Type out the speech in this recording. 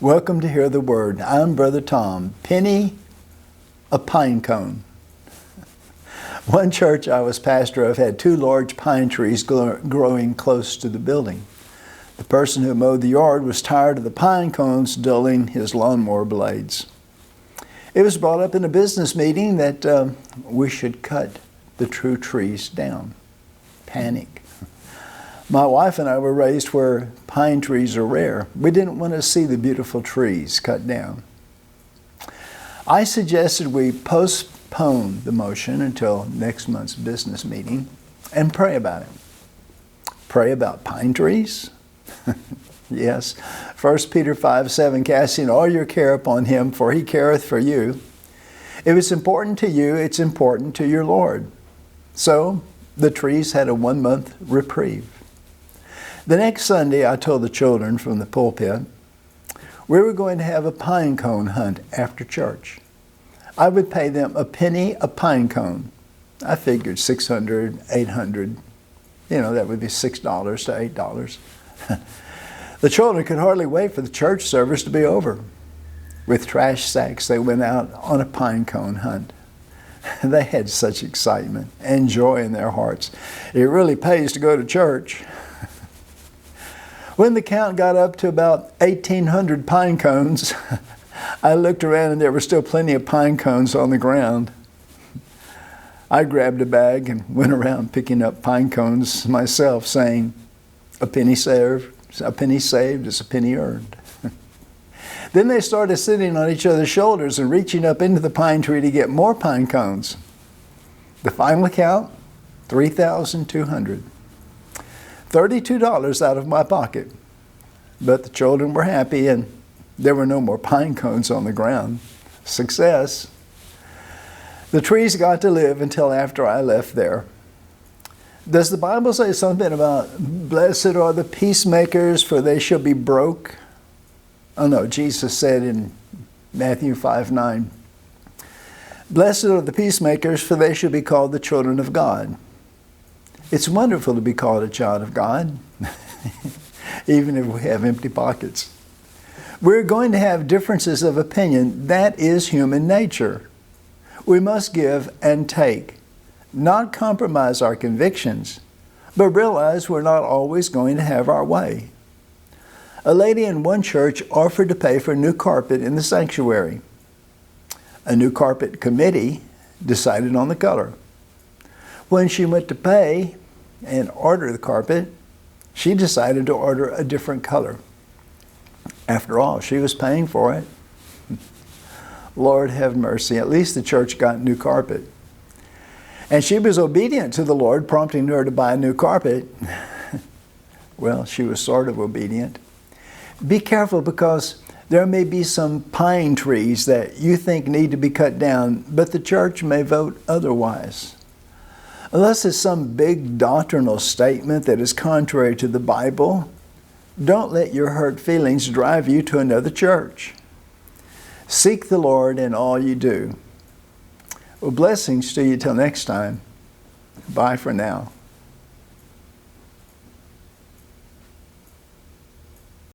Welcome to Hear the Word. I'm Brother Tom. Penny, a pine cone. One church I was pastor of had two large pine trees growing close to the building. The person who mowed the yard was tired of the pine cones dulling his lawnmower blades. It was brought up in a business meeting that we should cut the true trees down. Panic. My wife and I were raised where pine trees are rare. We didn't want to see the beautiful trees cut down. I suggested we postpone the motion until next month's business meeting and pray about it. Pray about pine trees? Yes. 1 Peter 5:7, casting all your care upon him, for he careth for you. If it's important to you, it's important to your Lord. So the trees had a 1-month reprieve. The next Sunday, I told the children from the pulpit we were going to have a pine cone hunt after church. I would pay them a penny a pine cone. I figured $600, $800, that would be $6 to $8. The children could hardly wait for the church service to be over. With trash sacks, they went out on a pine cone hunt. They had such excitement and joy in their hearts. It really pays to go to church. When the count got up to about 1,800 pine cones, I looked around and there were still plenty of pine cones on the ground. I grabbed a bag and went around picking up pine cones myself, saying, a penny saved is a penny earned. Then they started sitting on each other's shoulders and reaching up into the pine tree to get more pine cones. The final count, 3,200. $32 out of my pocket. But the children were happy and there were no more pine cones on the ground. Success. The trees got to live until after I left there. Does the Bible say something about blessed are the peacemakers, for they shall be broke? Oh no, Jesus said in Matthew 5:9, blessed are the peacemakers, for they shall be called the children of God. It's wonderful to be called a child of God, even if we have empty pockets. We're going to have differences of opinion. That is human nature. We must give and take, not compromise our convictions, but realize we're not always going to have our way. A lady in one church offered to pay for new carpet in the sanctuary. A new carpet committee decided on the color. When she went to pay and order the carpet, she decided to order a different color. After all, she was paying for it. Lord have mercy. At least the church got new carpet. And she was obedient to the Lord, prompting her to buy new carpet. Well, she was sort of obedient. Be careful, because there may be some pine trees that you think need to be cut down, but the church may vote otherwise. Unless it's some big doctrinal statement that is contrary to the Bible, don't let your hurt feelings drive you to another church. Seek the Lord in all you do. Well, blessings to you till next time. Bye for now.